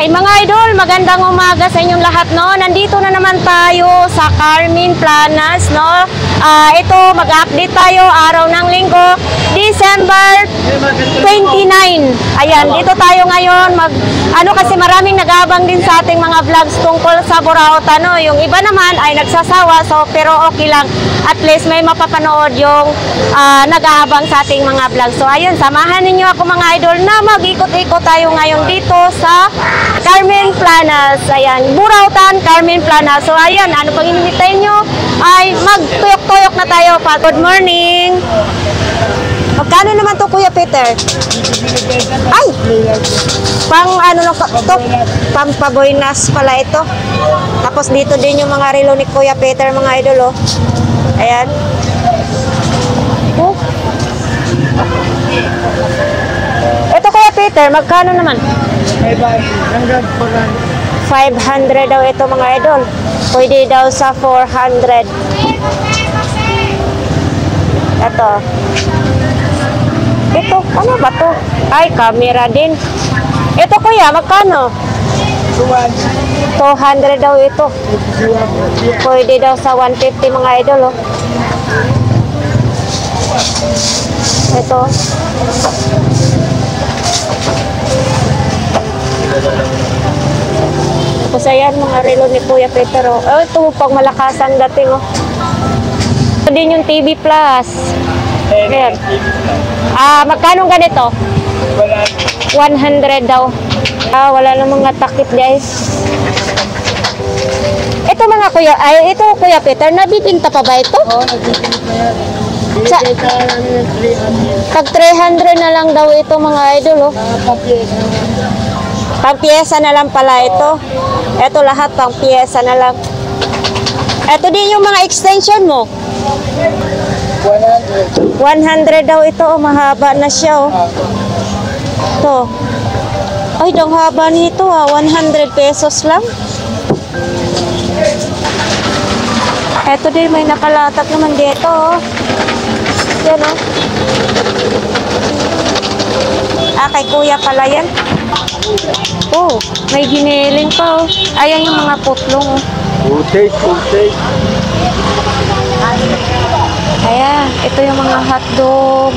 Ay mga idol, magandang umaga sa inyong lahat, no. Nandito na naman tayo sa Carmen Planas, no. Ito mag-update tayo araw ng Linggo, December 29. Ayan, dito tayo ngayon kasi maraming nag-aabang din sa ating mga vlogs tungkol sa Buraot, no. Yung iba naman ay nagsasawa, so pero okay lang. At least may mapapanood yung nag-aabang sa ating mga vlogs. So ayun, samahan ninyo ako mga idol na mag-ikot-ikot tayo ngayon dito sa Carmen Planas. Ayan, Burautan, Carmen Planas. So ayan, ano pang hinihintay nyo ay magtuyok-tuyok na tayo pa. Good morning! Magkano naman to Kuya Peter? Ay! Pang ano lang to? Pampaboynas pala ito. Tapos dito din yung mga relo ni Kuya Peter mga idol, oh. Ayan. Oh. Ito Kuya Peter, magkano naman? 500 daw ito mga idol. Pwede daw sa 400. Ito. Ito, ano ba to? Ay, camera din. Ito Kuya, magkano? 200 daw ito. Pwede daw sa 150 mga idol, oh. Ito. Tapos ayan, mga relo ni Kuya Peter, oh. Ito, pag malakasan dating, oh. Ito din yung TV Plus. Ayan. Magkano ganito? 100 daw. Wala na mga takip, guys. Ito mga Kuya, ito Kuya Peter, nabibinta pa ba ito? Oo, nabibinta pa yan. Pag 300 na lang daw ito mga idol, oh. Pang piyesa na lang pala ito. Ito lahat pang piyesa na lang. Ito din yung mga extension mo. 100 daw ito, oh. Mahaba na siya, oh. Ito. Ay, dang haba nito, 100 pesos lang. Ito din, may nakalatak naman dito, oh. Yan, oh. Kay Kuya pala yan. Oh, may giniling pa, oh. Ayan yung mga putlong, oh. Putik. Ayan, ito yung mga hotdog.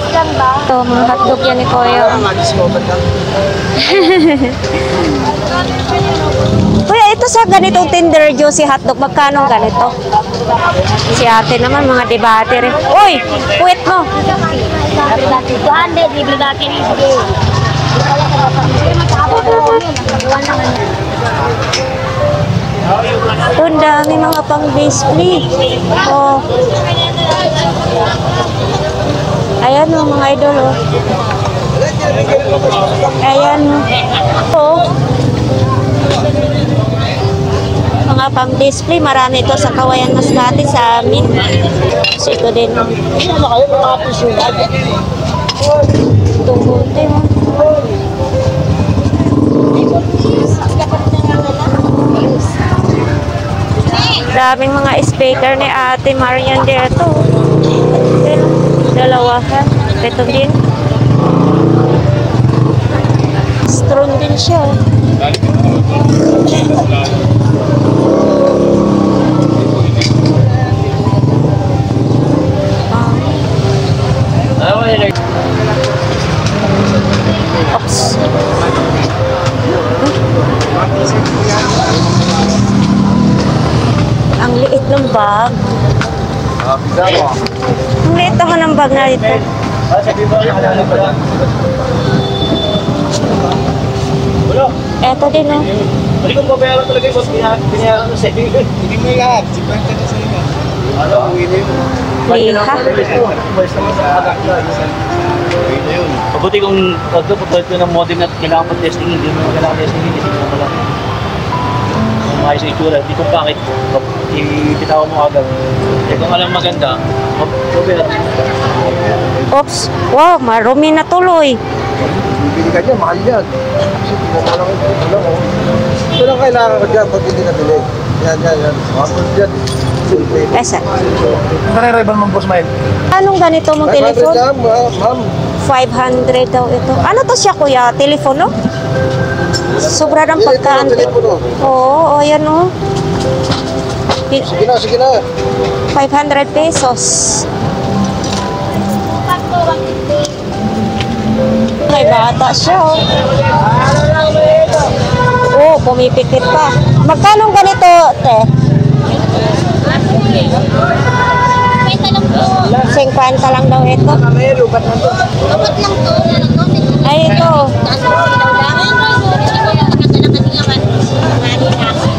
Lang ba? Ito, mga hotdog yan ni Kuya. Kuya, ito sa ganitong Tender Juicy hotdog, magkano ganito? Si ate naman, mga debate rin. Uy, puwit mo. 200, libre natin ito. Ito, ang dami mga pang-display. Oh. Ayan, oh, mga idol, oh. Ayan, oh. Mga pang-display, marami ito sa Kawayan Masbate sa amin. So, ito din. Itong bote, oh. Daming mga speaker ni Ate Marian dito. Dalawahan. Ito din. Strong din siya. Oops. Ang liit ng bag. Ang liit ako ng bag na ito. Eto din, oh. Hindi ko pabayaran talaga yung boss. Binayaran mo sa iyo. Hindi mo lahat. Sipag ka na sa iyo. Ano? Uwi na yun. Liha. Umayos naman sa pagkakla. Uwi na yun. Mabuti kung pagpapalit ko ng modem at kailangan pa testing, hindi mo kailangan testing, hindi ko pala. Maayos na itsura. Hindi kung bakit ipitawan mo agad. Kung alam maganda, pabayaran. Oops. Wow, marumi na tuloy. Bibili ka dyan, mahal yan. Kasi pinagawa lang ito lang, oh. Ito lang kailangan ka dyan pag hindi nabili. Yan. Mahal dyan. Esa. Nare-reban mong boss, Mael? Anong ganito mong telephone? 500 lang, ma'am. 500 daw ito. Ano to siya, Kuya? Telepono? Sobra ng pagkaan. Oo, yan o. Sige na, sige na. 500 pesos. May bata siya oh. Oh, pumipikit pa. Magkano ganito, te? 50 lang daw ito. Ay, ito.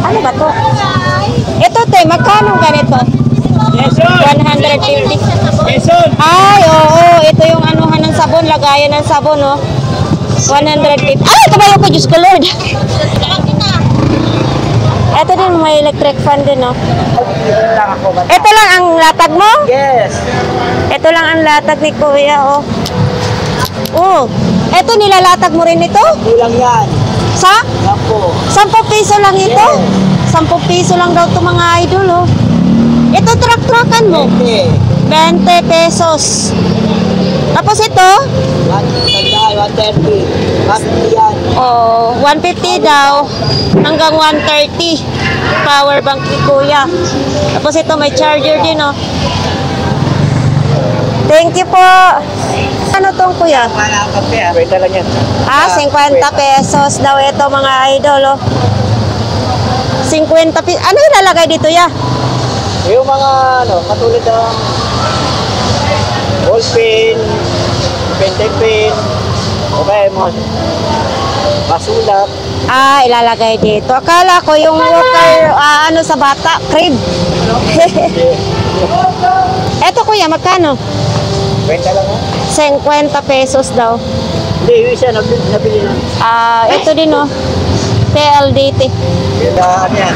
Ano ba to? Ito, te, magkano ganito? 150. Ay, oo. Ito yung anuhan ng sabon, lagayan ng sabon, oh. 150. Ay, kabayo ko, Diyos ko, Lord. Ito din, may electric fan din, oh. Ito lang ang latag mo? Yes. Ito lang ang latag ni Kuya, oh. Oh, ito nilalatag mo rin ito? Kulang yan. Sa? Sampo. 10 piso lang ito? 10 piso lang daw ito mga idol, oh. Ito truck-truckan mo? 20 pesos. Tapos ito? 130. 150 yan. Oh, 150 daw. Hanggang 130. Power bank ni Kuya. Tapos ito may charger din, oh. Thank you po. Ano tong Kuya? Wala ka pa. Wait lang yan. 50 pesos daw ito mga idol, oh. 50 pesos. Ano yung lalagay dito, ya? Yung mga ano, katulad ng ball pen, pen, okay, mga masulat. Ah, ilalagay dito. Akala ko yung walker, ano sa bata, crib. Eto Kuya, magkano? 20 lang ha? 50 pesos daw. Hindi, yung isa nabili na. Ito din, oh. PLDT. Ano yan?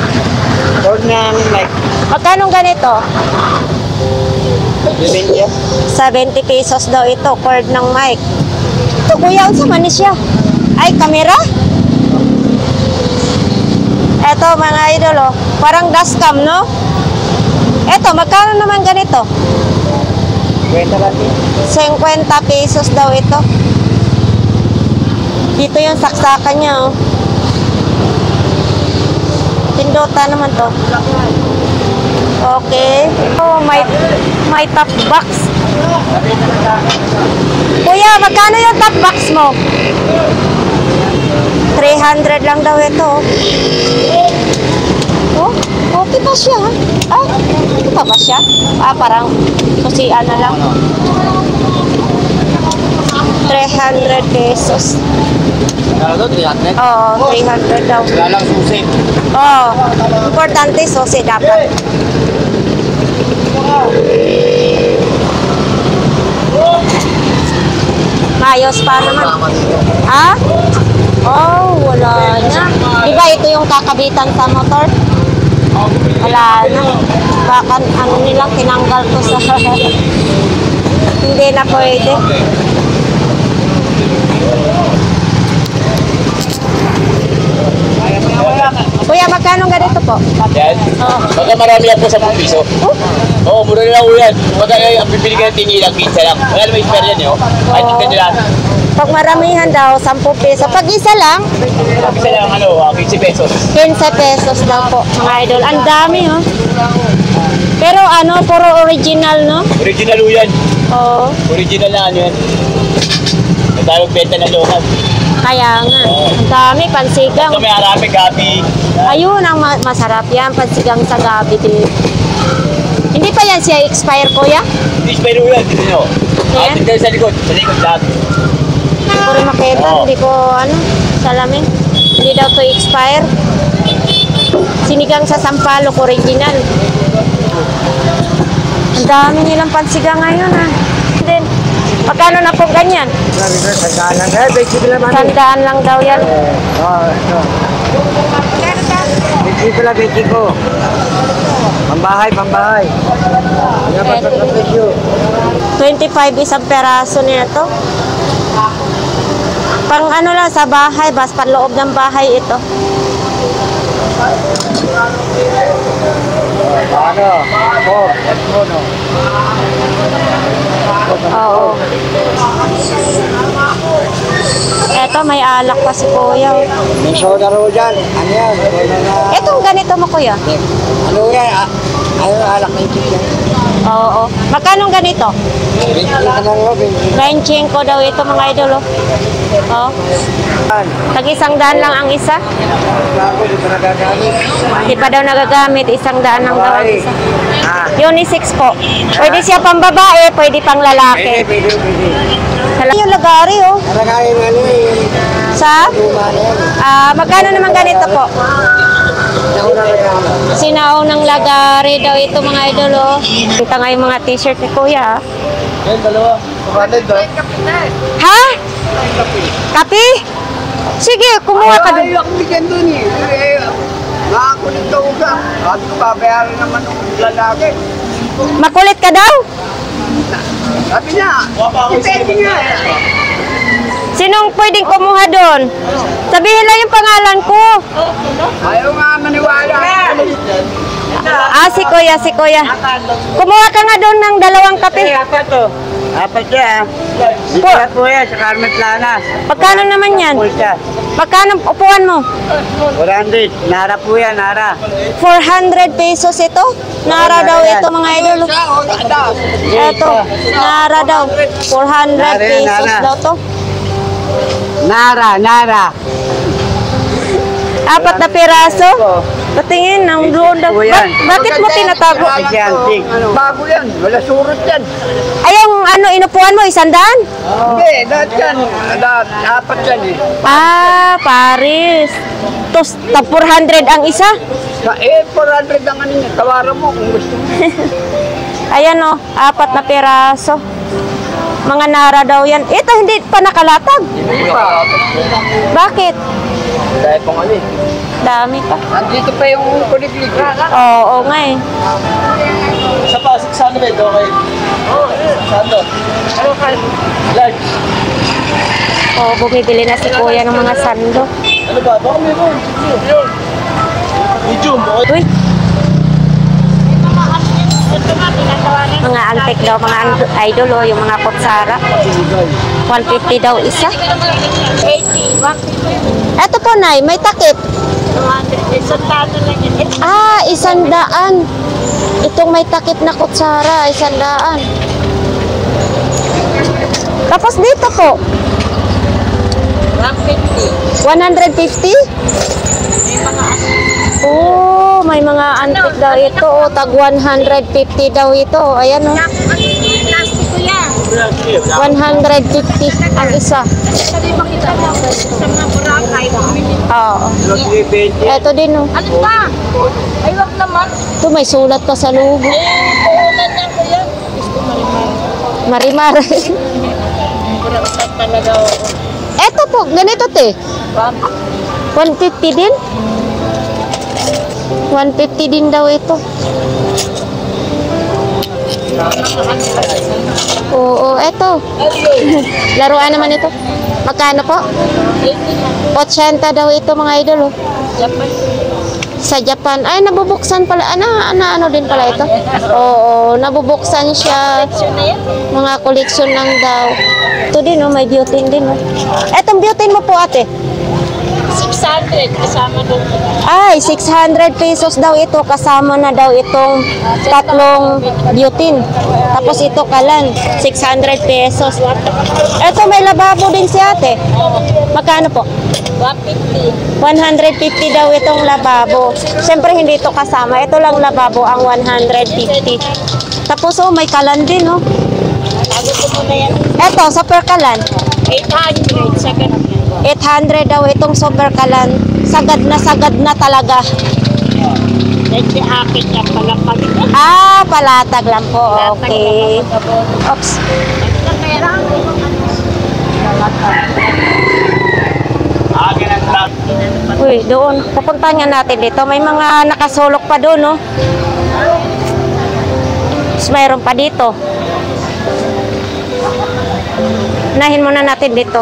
Cord ng mic. Magkano ganito? 70. 70 pesos daw ito, cord ng mic. Ito Kuya, unsa man ni siya? Ay, kamera? Eto mga idol, oh. Parang dashcam, no? Eto, magkano naman ganito? 20 lang din. 50 pesos daw ito. Dito yung saksakan niya, oh. Pindota naman to. Okay. Oh, may top box. Kuya, magkano yung top box mo? 300 lang daw ito. Oh, okay pa siya. Ah, okay pa ba siya? Parang susian na lang. 300 pesos. Ano to? 300? Oo, 300 daw. Wala lang susi. Oo, importante susi dapat. Mayos pa naman. Ah? Oh, wala na. Di ba ito yung kakabitan sa motor? Wala na. Baka ano nilang tinanggal ko sa... Hindi na pwede. Kuya, magkano ganito po? Yan. Oo. Pagka marami yan po sa 10 piso. Oo, mura na lang po yan. Pagka ang pipili ka ng tingi lang, pizza lang. Wala naman spare yan, eh. Kahit yung ganyan lang. Pag maramihan daw, 10 peso. Pag isa lang, Isa lang, 15 pesos. 15 pesos daw po, mga idol. Ang dami, oh. Pero ano, puro original, no? Original po yan. Oo. Original na ano yan. May tawag benta na local. Kaya nga. Ang dami, pansigang. Ito may harami, gabi. Ayun, ang masarap yan, pansigang sa gabi din. Hindi pa yan siya expire, Kuya? Hindi spare po yan. Dito nyo. Yan? Dito sa likod. Sa likod lahat. Hindi ko rin makita, Oo. hindi ko, salamin. Hindi daw to expire. Sinigang sa Sampaloc, original. Ang dami nilang pansigang ngayon, ha. Then, magkano na po ganyan? Sandaan lang. Basic lang. 100 lang daw yan. Ito. Basic lang, basic ko. Pambahay, pambahay. Yan ba sa presyo? 25 isang peraso nito. Pang ano lang sa bahay, bas panloob ng bahay ito. Ano? Ano? Oo. Eto may alak pa si kuya. May soda ro dyan. Ano yan? Itong ganito mo, kuya? Ano yan? Ano alak na ito yan? Oo. Magkano ganito? 20 ka lang ro, 25 ko daw ito, mga idol. Oh. Tag-100 lang ang isa. Bago, di pa nagagamit. Di pa daw nagagamit, 100 lang daw ang isa. Unisex po. Pwede siya pang babae, pwede pang lalaki. Pwede. Yung lagari, oh. Nalagayin ano eh. Sa? Luma na yan. Magkano naman ganito po? Nauna nagagamit. Sinaw ng lagari daw ito, mga idol, oh. Kita nga yung mga t-shirt ni kuya. Yan, dalawa. Kapatid, do. Ha? Kape? Sige, kumuha ka dun. Ay, ako bigyan dun eh. Nakakulit daw ka. Bakit ko babayaran naman ng lalaki? Makulit ka daw? Sabi niya, ipete niya eh. Sinong pwedeng kumuha doon? Sabihin lang yung pangalan ko. Ayaw nga maniwala. Si kuya. Kumuha ka nga doon ng 2 kape. Apat siya. Dito na po yan, sa Carmen Plana. Pagkano naman yan? Pulsa. Pagkano upuan mo? 400. Nara po yan, Nara. 400 pesos ito? Nara daw ito, mga idol. Ito, Nara daw. 400 pesos daw to. Nara. 4 na piraso? Patingin ng doon daw. Bakit mo tinatago? Bago yan. Wala surot yan. Ay, yung ano, inupuan mo, 100? Hindi, lahat yan. Apat yan eh. Paris. Tapos, 400 ang isa? 400 ang ano niya. Tawaran mo kung gusto mo. Ayan o, 4 na piraso. Mga Nara daw yan. Ito, hindi pa nakalatag. Bakit? Dahil pang ano eh. Dami pa. Andito pa yung kuliglig. Oo nga eh. Sa pa, 600, okay. Saan to? Large. Bumibili na si kuya ng mga sando. Ano ba? Baka meron. Medium. Okay. Uy. Mga antik daw, mga idol o, yung mga kutsara. 150 daw isa. Eto po, Nay, may takip. 100 Itong may takip na kutsara, 100. Tapos dito po. 150. Oh, may mga antik daw ito. Oh, tag 150 daw ito. Ayan oh. 150 ang isa. Oo. Ito din oh. Ano pa? Ay, wag naman. Ito may sulat pa sa loob. Puhunan niya ko yan. Gusto Marimar. talaga. Ito po, ganito te. 150 din? 150 din daw ito. Oo, eto. Laruan naman ito. Magkano po? 80 daw ito, mga idol. Oh. Sa Japan. Ay, nabubuksan pala. Ano din pala ito? Oo, nabubuksan siya. Mga koleksyon lang daw. Ito din, oh, may butane din. Oh. Etong butane mo po, ate? 600 kasama doon. Ay, 600 pesos daw ito. Kasama na daw itong 3 butane. Tapos ito kalan, 600 pesos. Ito may lababo din si ate. Magkano po? 150. 150 daw itong lababo. Siyempre hindi ito kasama. Ito lang lababo ang 150. Tapos oh, may kalan din oh. Bago ko muna yan. Ito, super kalan. 800 sa ganun. 800 daw itong super kalan. Sagad na talaga. Medyo akin niya pala pag Palatag lang po. Okay. Oops. Uy, doon. Pupuntahan nga natin dito. May mga nakasulok pa doon, no? Tapos mayroon pa dito. Unahin muna natin dito.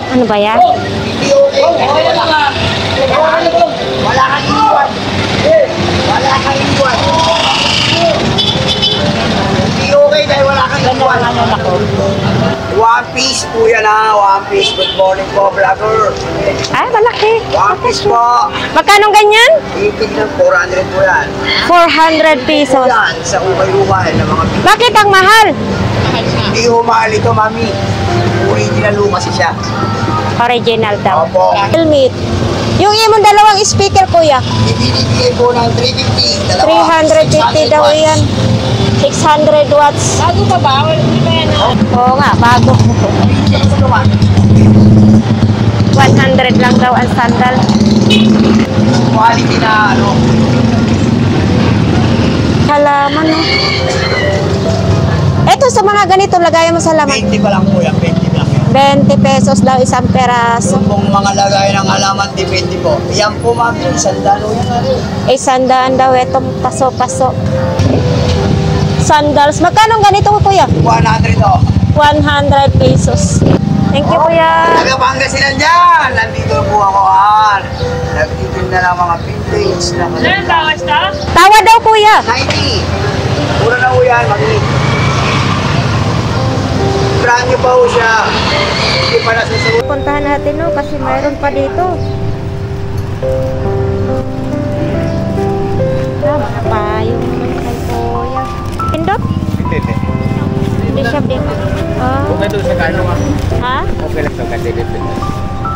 Ano ba yan? Wala kang iwan. Wala kang Ganyan ang ano ako. One Piece po yan ha. One Piece. Good morning po, vlogger. Ay, malaki. One Piece po. Magkano ganyan? Itig ng 400 po yan. 400 pesos. Yan, sa umay-umay ng mga Pinoy. Bakit ang mahal? Hindi humahal ito, mami. Original luma siya. Original daw. Opo. Helmet. Yung imong dalawang speaker, kuya. Ibinibigay po ng 350. Dalawa. 350 daw yan. 600 watts. Bago pa ba? Hindi ba yan? Oo nga, bago. 100 lang daw ang sandal. Quality na ano. Halaman, no? Ito sa mga ganito, lagayan mo sa laman. 20 pa lang po yan. 20 lang yan. 20 pesos daw isang peraso. Kung mga lagay ng halaman, depende po. Yan po, mami. Sandalo yan na rin. Isandaan daw itong paso-paso. Sandals. Magkano ganito ko, kuya? 100 o. 100 pesos. Thank you, kuya. Taga Pangasinan dyan. Nandito po ako, nagtitin na lang mga vintage na Bawas na? Tawa daw, kuya. 90. Mura na po yan, mami. Brand new pa po siya. Hindi pa nasusunod. Puntahan natin, no? Kasi mayroon pa dito. Mga payong naman kay kuya. Pindot? Hindi siya dito. Oh. Kung ito sa kano Ha? okay lang ito kasi dito.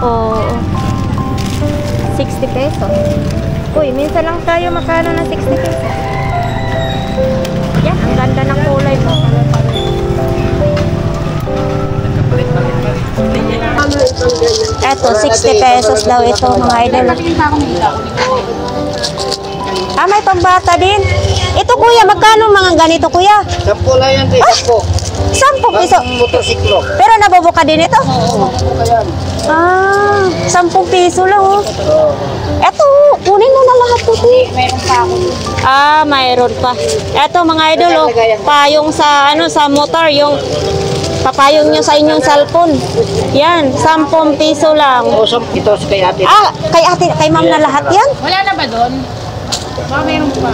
Oo. 60 pesos. Uy, minsan lang tayo makano ng 60 pesos. Yan, ang ganda ng kulay mo. Eto, 60 pesos daw ito, mga idol. Ah, may pambata din. Ito, kuya, magkano mga ganito, kuya? 10 lang yan, 10. 10 piso. Motorsiklo. Pero nabubuka din ito? Oo, yan. Ah, 10 piso lang, oh. Eto, kunin mo na lahat ito. Meron pa ako. Ah, mayroon pa. Eto, mga idol, oh. Payong sa, sa motor, yung papayong nyo sa inyong cellphone. Yan, 10 piso lang. O, ito sa kay ate. Ah, kay ma'am na lahat yan? Wala na ba doon? Baka meron pa.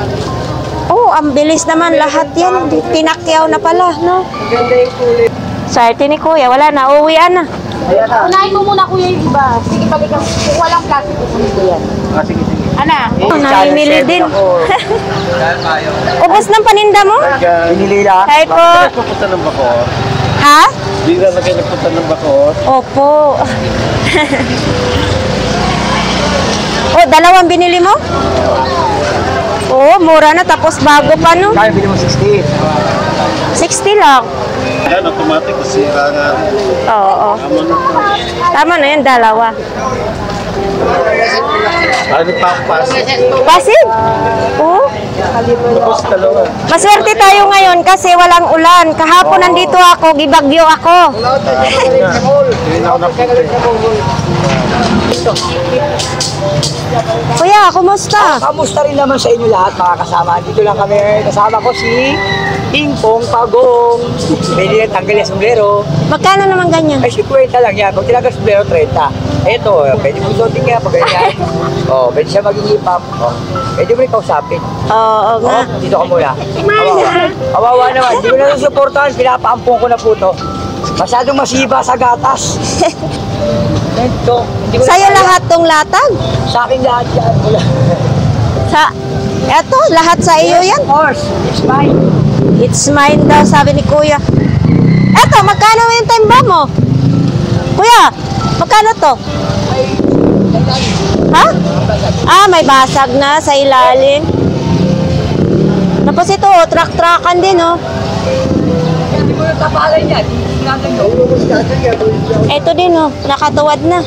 Oh, ang bilis naman lahat yan. Tinakyaw na pala, no? Ganda yung kulay. Swerte ni kuya, wala na, uwian na. Ayan na. Unahin mo muna kuya yung iba. Sige, balikan. Kung walang plastic, kukunin ko yan. Sige, sige. Ana? Oh, namimili din. Ubos ng paninda mo? Pinili lang. Hi po. Nagpupunta ng Bacoor. Ha? Hindi na kayo nagpunta ng Bacoor. Opo. Oh, dalawang binili mo? Oo, mura na tapos bago pa, no? Kaya bili mo 60. 60 lang. Yan, automatic. Sira na. Oo. Tama na yan, dalawa. Ano pa pas? Pasid? Oo. Tapos dalawa. Maswerte tayo ngayon kasi walang ulan. Kahapon nandito ako, gibagyo ako. Hindi na ako napunta. Kuya, kumusta? Kamusta rin naman sa inyo lahat mga kasama? Dito lang kami. Kasama ko si Pingpong Pagong. Pwede na tanggal yung sombrero. Magkano naman ganyan? Ay, 50 lang yan. Kung tinagal sombrero, 30. Ito, pwede mo suotin nga pag ganyan. Oh, pwede siya maging hip-hop. Oh, pwede mo rin kausapin. Oo nga. Oh, dito ka muna. Kawawa naman. Hindi ko na susuportahan. Pinapaampong ko na po to. Masyadong masiba sa gatas. Ito. Hindi ko na Sa'yo kaya. lahat tong latag? Sa akin lahat yan. Eto, lahat sa iyo yan. Of course. It's mine. It's mine daw, sabi ni kuya. Eto, magkano yung timba mo? Kuya, magkano to? Ha? Ah, may basag na sa ilalim. Tapos ito, trak-trakan din, oh. Hindi mo yung tapalan yan. Ito din, oh, nakatuwad na.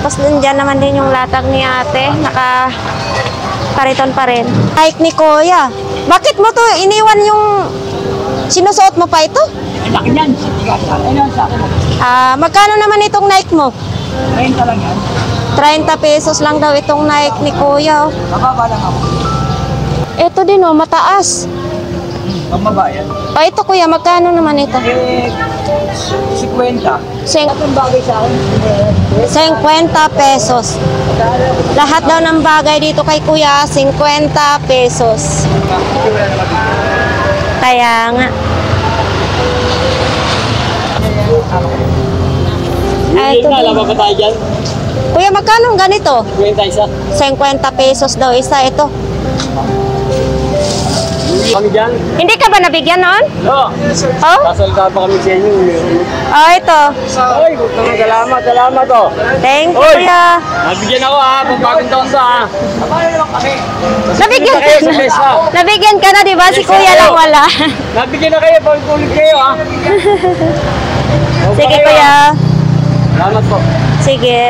Tapos nandyan naman din yung latag ni ate, naka-kariton pa rin. Like ni kuya, bakit mo to iniwan yung sinusuot mo pa ito? Ang laki yan. Sa tigas. Ayun sa akin. Ah, magkano naman itong Nike mo? 30 lang yan. 30 pesos lang daw itong Nike ni kuya, oh. Mababa lang ako. Ito din, oh, mataas. Mababa yan. O, ito kuya, magkano naman ito? 50. Seng- Ang bagay sa akin. 50 pesos. Lahat daw ng bagay dito kay kuya, 50 pesos. Kaya nga. Ito na, din. alam ba tayo dyan? Kuya, magkano ang ganito? Kwenta isa. 50 pesos daw isa ito. Kami dyan? Hindi ka ba nabigyan noon? Oo. Oh? Kasalita pa kami sa inyo. Oh, ito. Ay, salamat, salamat oh. Thank you, Oy! kuya. Nabigyan ako ha, pagbagong taon to ha. Nabigyan kayo ka sa mesa. Nabigyan ka na, di ba? Si kuya lang wala. Nabigyan na kayo, pag-ulit kayo ha. Sige, kuya. Salamat po. Sige.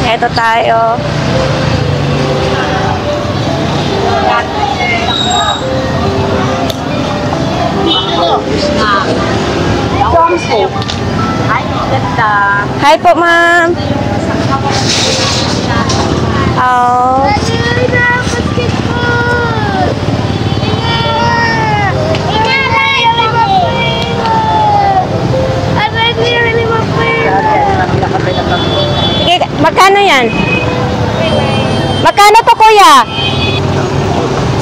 Ito tayo. Ay, ganda. Hi po, ma'am. Oh. Sige, magkano yan? Magkano to, kuya?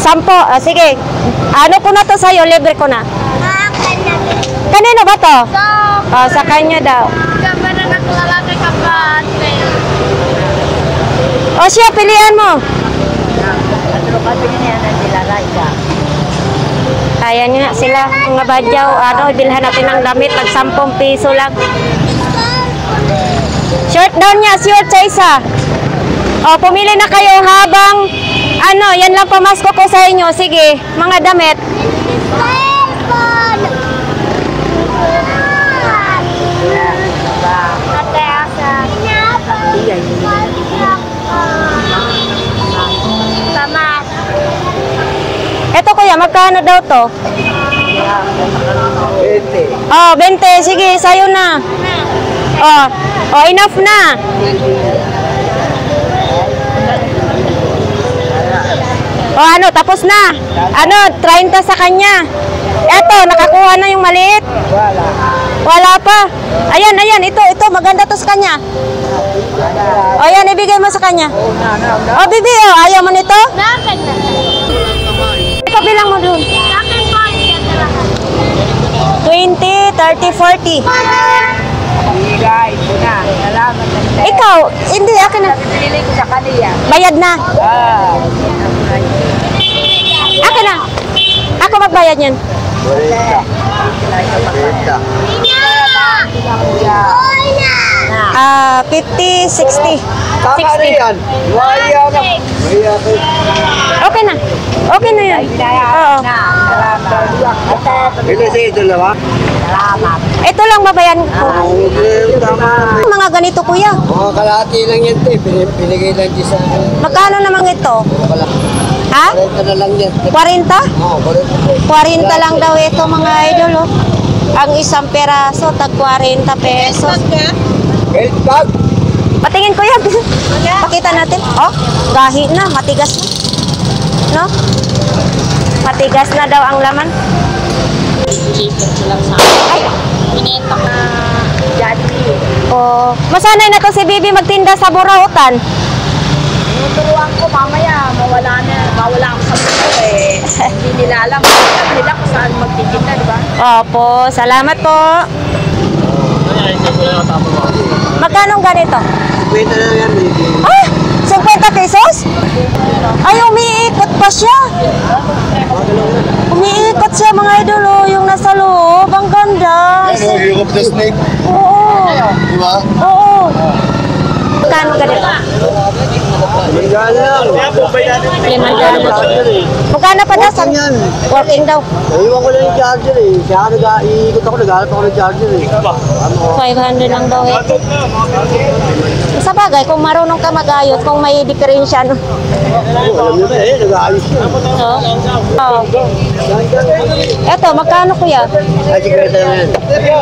10. Ah, sige. Ano ko na to sa'yo? Libre ko na. Kanino ba to? Oh, sa kanya daw. O siya, pilihan mo. Ayan nga sila, mga badyaw. Ano, bilhan natin ng damit. Tag 10 piso lang. Short down niya, short sa isa. O, pumili na kayo habang, ano, yan lang pamasko ko sa inyo. Sige, mga damit. Eto kuya, magkano daw to? 20. Oh, 20. Sige, sayo na. Oh, oh, enough na. Oh, ano, tapos na. Ano, 30 sa kanya. Eto, nakakuha na yung maliit. Wala. Wala pa. Ayan, ayan, ito, maganda to sa kanya. Oh, yan, ibigay mo sa kanya. Oh, bibi, oh, ayaw mo nito? Pabilang mo dun. 20, 30, 40. Bigay ko na. Salamat. Ikaw, hindi, akin na. Pinili ko sa kanila. Bayad na. Ah. Akin na. Ako magbayad yan. Ah, 50, 60. 60. yan. Waya na. Okay na. Okay na yan. Oo. Ito sa ito lang. Ito lang babayan ko. Mga ganito kuya. Mga kalahati lang yan. Pinigay lang dyan sa... Magkano namang ito? Ha? 40 na lang yan. 40? Oo, 40. 40 lang daw ito mga idol. Oh. Ang isang peraso, tag 40 pesos. Health bag. Patingin kuya. Pakita natin. Oh, gahi na. Matigas na. No? Matigas na daw ang laman. Ay. Pinenta ka Jollibee. Oh, masanay na to si Bibi magtinda sa Burautan. Turuan ko mamaya, mawala ako sa mundo eh. Hindi nila alam. Alam nila kung saan magtitinda, di ba? Opo, salamat po. Magkano ganito? 20 na lang yan. Ah, 50 pesos? Ay, umiikot pa siya. Umiikot siya mga idol, oh, yung nasa loob. Ang ganda. View of the snake. Oo. Di ba? Oo. Magkano ganito? Magkano lang. 500. Magkano pa daw? Working yan. Working daw. Naiwan ko lang yung charger eh. Kaya nag-iikot ako, naghanap ako ng charger eh. 500 lang daw ito. Sa bagay, kung marunong ka mag-ayos, kung may diferensya, no? Alam nyo ba eh, nag-aayos yun. Oo. Oo. Eto, magkano kuya? Ay, sikreta lang yan.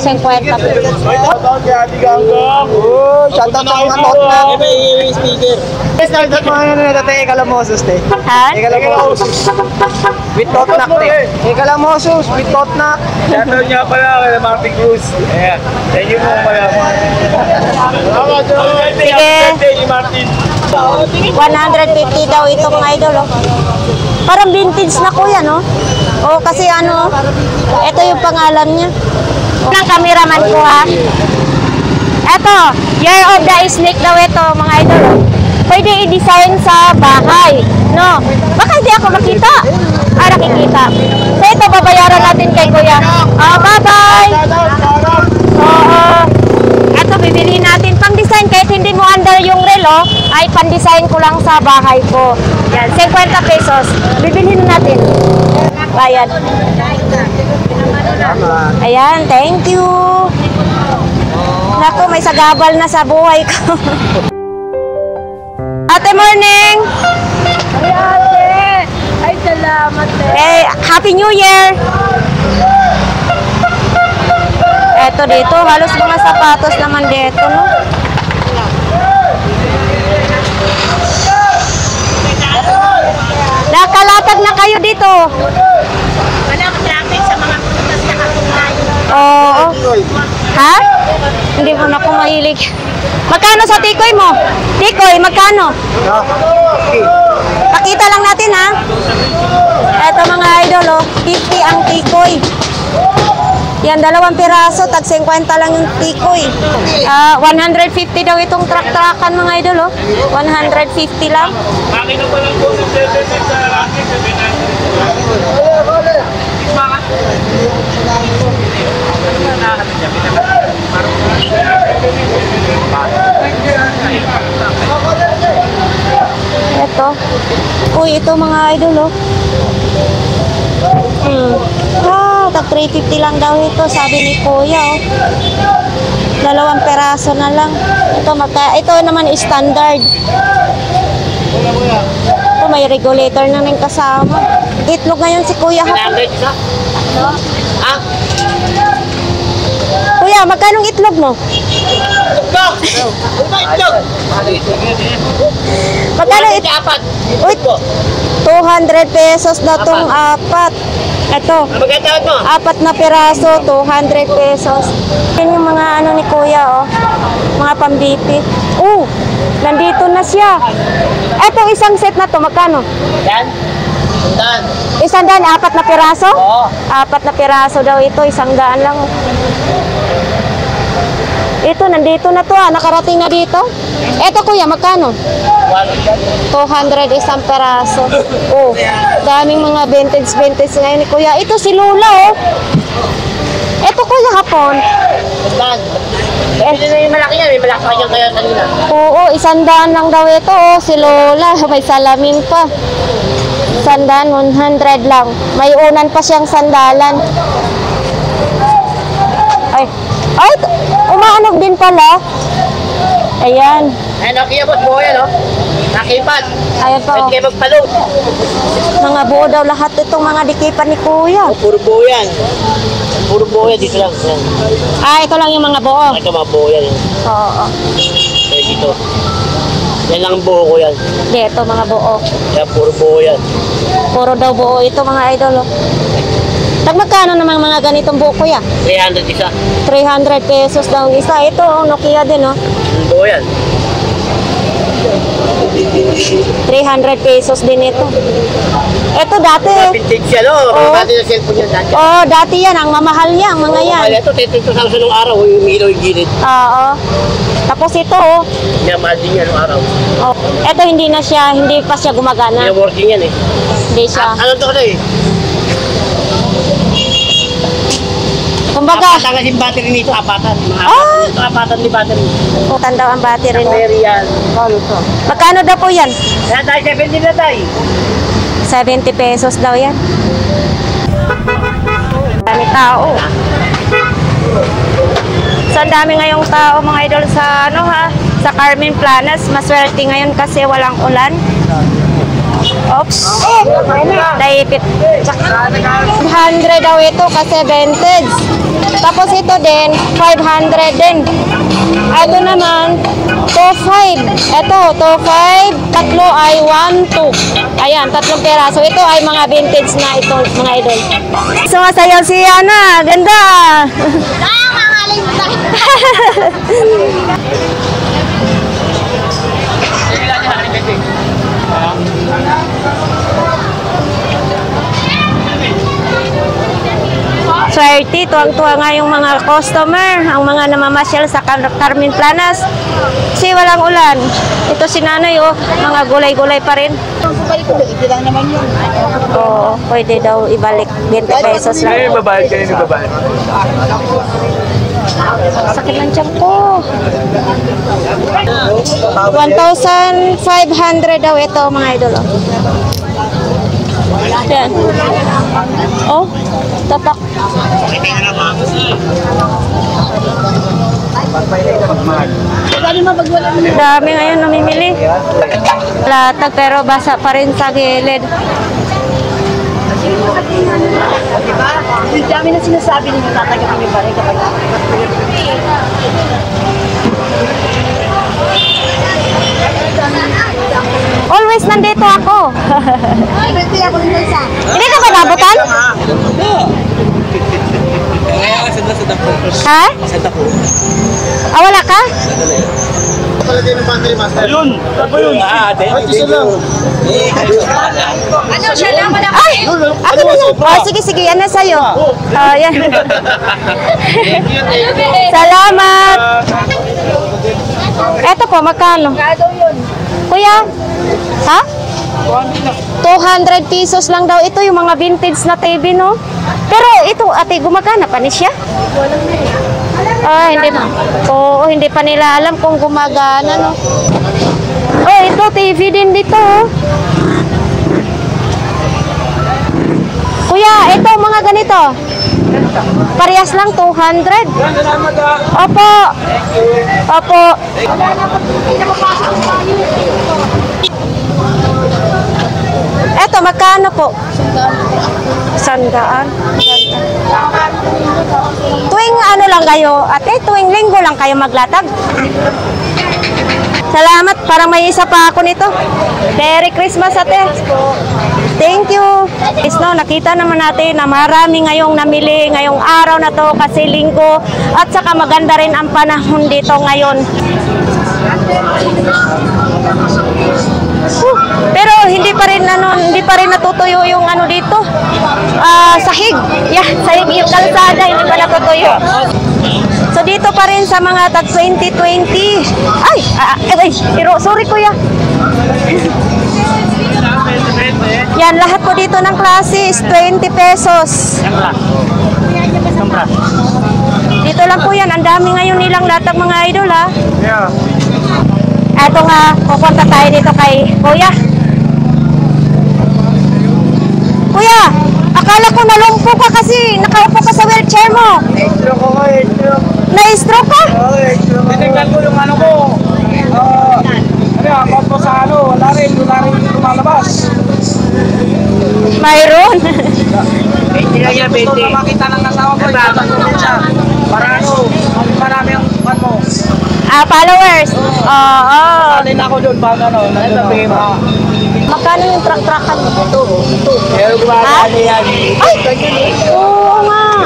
50 pesos. Oh, shout out sa mga tot na. speaker. Shout out mga natatay, Ekalamosos te. Ha? Ekalamosos. With totnak te. Ekalamosos with totnak. Shoutout niya pala kay Martin Cruz. Ayan. Thank you po pala. Sige. Thank you, Martin. 150 daw ito mga idol, oh. Parang vintage na kuya, no? Oh, kasi ano, ito yung pangalan niya. Unang cameraman ko ha. Eto, Year of the Snake daw ito mga idol. Pwede i-design sa bahay. No? Baka hindi ako makita. Nakikita. So ito, babayaran natin kay kuya. Bye-bye! Oo. Ito, bibili natin pang design. Kahit hindi mo under yung relo, ay pan-design ko lang sa bahay ko. Yan, 50 pesos. Bibilhin natin. Bayad. Ayan, thank you. Naku, may sagabal na sa buhay ko. Ate, morning! Ay, ate! Ay, salamat eh. Happy New Year! Eto dito, halos mga sapatos naman dito, no? Nakalatag na kayo dito. Walang traffic sa mga putas na katulayo. Oo. Ha? Hindi mo na ako mahilig. Magkano sa tikoy mo? Tikoy, magkano? Pakita lang natin ha. Eto mga idol, 50 ang tikoy. Yan, 2 piraso, tag 50 lang yung tikoy. 150 daw itong truck-truckan mga idol, 150 lang. Makina pa lang po sa akin sa Pinas. Ito. Uy, ito mga idol, tag 350 lang daw ito, sabi ni kuya, 2 peraso na lang. Ito naman standard. Ito may regulator na rin kasama. Itlog ngayon si kuya. Kuya, magkano itlog mo? Magkano itlog? 200 pesos daw tong 4. Ito, 4 na piraso, 200 pesos. Yan yung mga ano ni kuya, mga pambiti. Nandito na siya. Ito, isang set na to, magkano? Yan. 100, 4 na piraso? Oo. 4 na piraso daw ito, 100 lang. Ito, nandito na to, nakarating na dito. Ito kuya, magkano? 200 isang peraso. Daming mga vintage ngayon ni kuya. Ito si Lola, Ito kuya, hapon. Hindi na yung malaki yan. May malaki pa yan kaya kanina. Oo, 100 lang daw ito, si Lola. May salamin pa. 100, 100 lang. May unan pa siyang sandalan. Ay, umaanog din pala. Ayan. Ayun, kaya boss, buo yan, Nakipad. Ayan pa, Pwede kayo magpalot. Mga buo daw lahat itong mga dikipan ni kuya. Puro buo yan. Puro buo yan, dito lang. Yan. Ito lang yung mga buo. Ito mga buo yan. Oo. Kaya dito. Yan lang ang buo ko yan. Dito, mga buo. Kaya puro buo yan. Puro daw buo ito, mga idol, Magkano naman mga ganitong buo, kuya? 300 isa. 300 pesos daw ang isa. Ito, Nokia din, Buo yan. 300 pesos din ito. Ito dati. Vintage yan, Dati na cellphone yan. Dati yan. Ang mamahal niya, ang mga yan. Ito, 32,000 ng araw. Yung ilaw yung gilid. Oo. Tapos ito, Yan, mahal din yan ng araw. ito hindi pa siya gumagana. Yan, working yan Hindi siya. Ano to kasi? Kumbaga, Apatan kasi yung battery nito, apatan. Ito, apatan ni battery. tanda ang battery niya. Battery yan. Magkano daw po yan? Yan, tayo 70 na tayo. 70 pesos daw yan. Dami tao. So, ang dami ngayong tao mga idol sa sa Carmen Planas. Maswerte ngayon kasi walang ulan. Oops. Naipit. 100 daw ito kasi vintage. Tapos ito din, 500 din. Ito naman, 2.5. Ito, 2.5. Tatlo ay 1.2. Ayan, 3 peraso. Ito ay mga vintage na ito, mga idol. Sumasayaw si Ana. Ganda. Mangaling mo tayo. Swerte 30. Tuwang-tuwa nga yung mga customer, ang mga namamasyal sa Carmen Planas. Kasi walang ulan. Ito si nanay, oh, mga gulay-gulay pa rin. Ito lang naman yun. Oo, pwede daw ibalik 20 pesos lang. babayad kayo, hindi babayad. Sakit ng tiyan ko. 1,500 daw ito, mga idol. Oh. Yan. Oh, tatak. Dami ngayon namimili. Latag pero basa pa rin sa gilid. Diba? Ang dami na sinasabi ninyo, tatagapin yung balik kapag Always nandito ako. Hindi ka ba nabutan? Ha? Ah, wala ka? Ayun! Ano yun? Ate? ano siya lang, wala ka. Ay! Ako na yun. Oh, sige, sige. Yan na sa'yo. Oh, yan. Salamat. Eto po, magkano? Kuya? Ha? 200 pesos lang daw. Ito yung mga vintage na TV, no? Pero ito, ate, gumagana pa ni siya? Ah, hindi pa. Oo, hindi pa nila alam kung gumagana, no? Oh, ito, TV din dito, oh. Kuya, ito, mga ganito. Parehas lang, 200. Opo. Opo. Eto, magkano po? Sandaan. Tuwing ano lang kayo, ate, tuwing linggo lang kayo maglatag. Salamat, parang may isa pa ako nito. Merry Christmas, ate. Thank you. No, nakita naman natin na marami ngayong namili ngayong araw na to kasi linggo at saka maganda rin ang panahon dito ngayon. Pero hindi pa rin natutuyo yung ano dito. Sahig. Yeah, sahig yung kalsada, hindi pa natutuyo. So dito pa rin sa mga tag 2020. Sorry kuya. Yan, lahat po dito ng klase is 20 pesos. Dito lang po yan. Ang dami ngayon nilang latag mga idol, ha? Yeah. Eto nga, pupunta tayo dito kay Kuya. Kuya, akala ko nalumpo ka kasi nakaupo ka sa wheelchair mo. Na-stroke ko, na-stroke. Na-stroke ka? Oo, na-stroke. Titignan ko yung ano ko. Ako po sa ano, wala rin lumalabas. Mayroon. Kaya gusto na makita ng asawa ko, itatanong siya. Para ano, marami ang fan mo. Followers. Oo. Salin ako doon, pag ano, nagsasabihin mo. Magkano yung truck-truckan mo? Ito. Pero gumagana yan. Ay! Oo nga.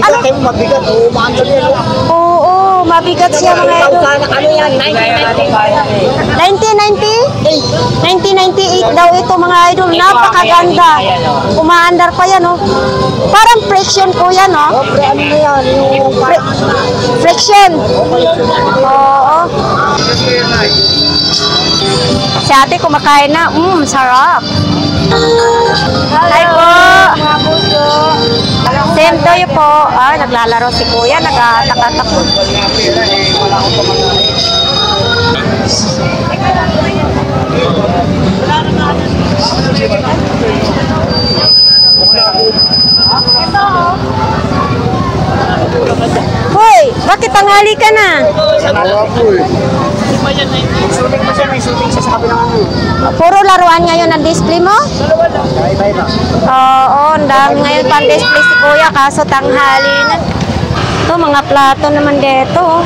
Ano? Kayo mabigat, umaandal yan. Oo, mabigat siya mga idol. Ano yan, 1998 daw ito mga idol. Napakaganda. Umaandar pa yan, oh. Parang friction po yan, oh. Ano na yan, yung Friction. Oo. Si ate kumakain na. Sarap. Hi po. Same to you po. Naglalaro si kuya. Nag-atak-atak. Hoy, bakit tanghali ka na? Puro laruan ngayon ang display mo? Oo, ang dami ngayon pang display si kuya kaso tanghali na. Ito, mga plato naman dito. Oh.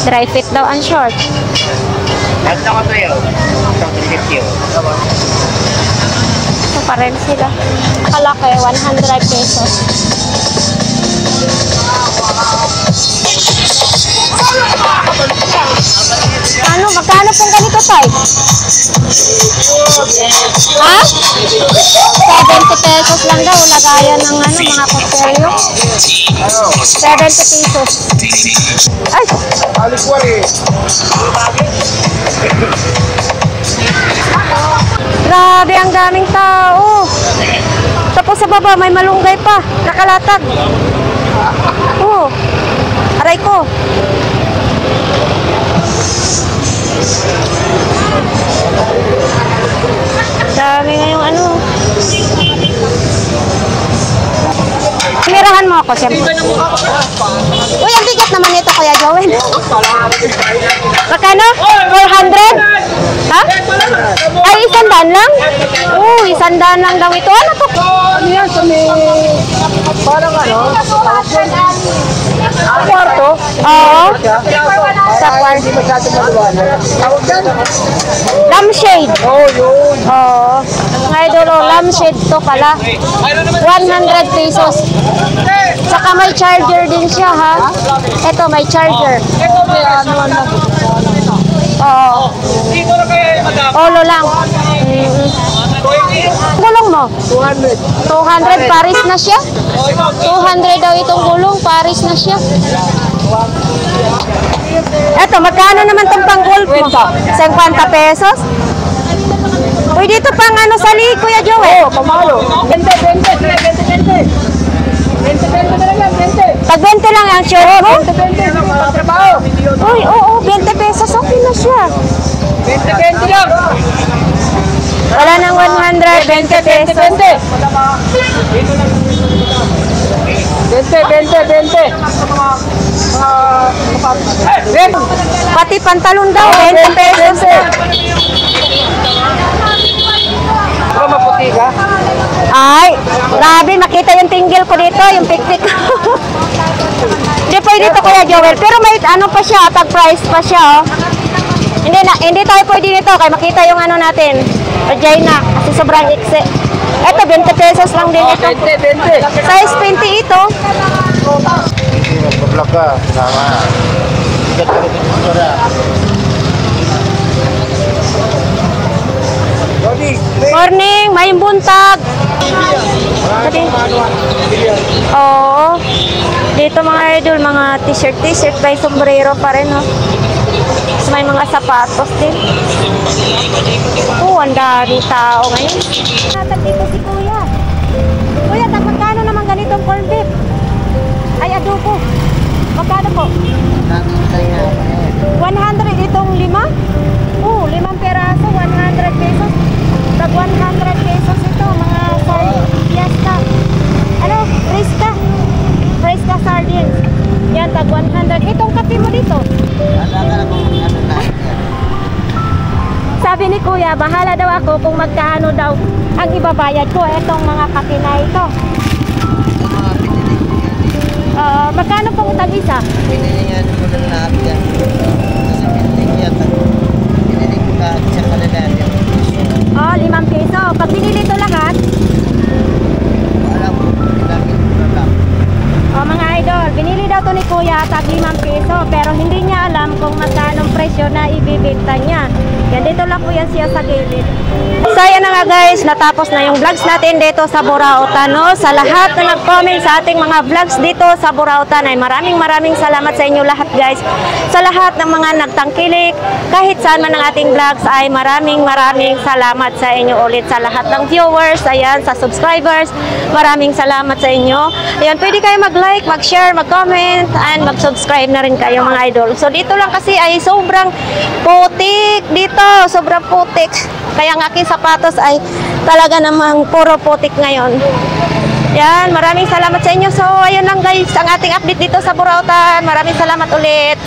Dry fit daw ang short. Ito Pa rin sila. Kalaki, 100 pesos. ano, magkano pong ganito, tay? Ha? 70 pesos lang daw, lagayan ng ano, mga kutselyo. 70 pesos. Ay! Grabe, ang daming tao. Tapos sa baba, may malunggay pa. Nakalatag. Oh, aray ko. Dami ngayong ano. Mirahan mo ako, siyempre. Uy, ang bigat naman ito, Kuya Joel. Magkano? 400? Ha? Ay, 100 lang? Oo, 100 lang daw ito. Ano to? Ano yan? Parang ano? Kwarto? Oo. Sa kwarto. Hindi masyado maliwanag. Tawag yan? Lampshade. Oo, yun. Oo. Mga idolo, lampshade to pala. 100 pesos. Saka may charger din siya, ha? Ito, may charger. Oo. Olo lang. Gulong mo? 200. 200, Paris na siya. 200 daw itong gulong, Paris na siya. Eto, magkano naman itong pang-golf mo? 50 pesos? Uy, dito pang ano sa liig, Kuya Joel. Oo, pamalo. 20 na lang yan, 20. Tag 20 lang ang shirt mo? 20, pagtrabaho. Uy, oo, 20 pesos, okay na siya. 20 lang. Wala nang 100, 20 pesos. 20. Pati pantalon daw, 20 pesos na. Baka maputi ka? Ay, grabe, makita yung tinggil ko dito, yung pikpik ko. Hindi pwede dito, Kuya Joel, pero may ano pa siya, tag price pa siya, oh. Hindi tayo pwede dito, kaya makita yung ano natin, vagina, kasi sobrang iksi. Eto, 20 pesos lang din ito. 20. Size 20 ito. Hindi, magpa-vlog ka. Sama. Sikat ka rin yung motora. Morning, may buntag. Oo. Dito mga idol, mga t-shirt by sombrero pa rin, oh. Tapos may mga sapatos din. Oh, ang dami tao ngayon. Natag dito si Kuya. Kuya, magkano naman ganitong corned beef? Ay, adobo. Magkano po? 100 itong 5? Oh, 5 peraso, 100 pesos. Tag 100 pesos ito, mga fiesta. Ano? Fresca sardines. Yan, tag 100. Itong kape mo dito. Sabi ni Kuya, bahala daw ako kung magkano daw ang ibabayad ko. Itong mga kape na ito. Magkano pong tag-isa? Pinilingan mo lang na ako yan. Kasi piniling yata. Piniling ko ka sa kalalan yung presyo. 5 piso. Pag binili ito lahat, Alam mo, pinagin ko lang. mga idol, binili daw to ni Kuya tag 5 piso. Pero hindi niya alam kung magkano presyo na ibibenta niya. Yan, dito lang po yan siya sa gilid. So, yan na nga guys, natapos na yung vlogs natin dito sa Burautan, no? Sa lahat na nag-comment sa ating mga vlogs dito sa Burautan ay maraming salamat sa inyo lahat guys. Sa lahat ng mga nagtangkilik, kahit saan man ang ating vlogs ay maraming salamat sa inyo ulit sa lahat ng viewers, ayan, sa subscribers, maraming salamat sa inyo. Ayan, pwede kayo mag-like, mag-share, mag-comment, and mag-subscribe na rin kayo mga idol. So, dito lang kasi ay sobrang putik dito, sobrang putik. Kaya ang aking sapatos ay talaga namang puro putik ngayon. Yan, maraming salamat sa inyo. So, ayun lang guys, ang ating update dito sa Burautan. Maraming salamat ulit.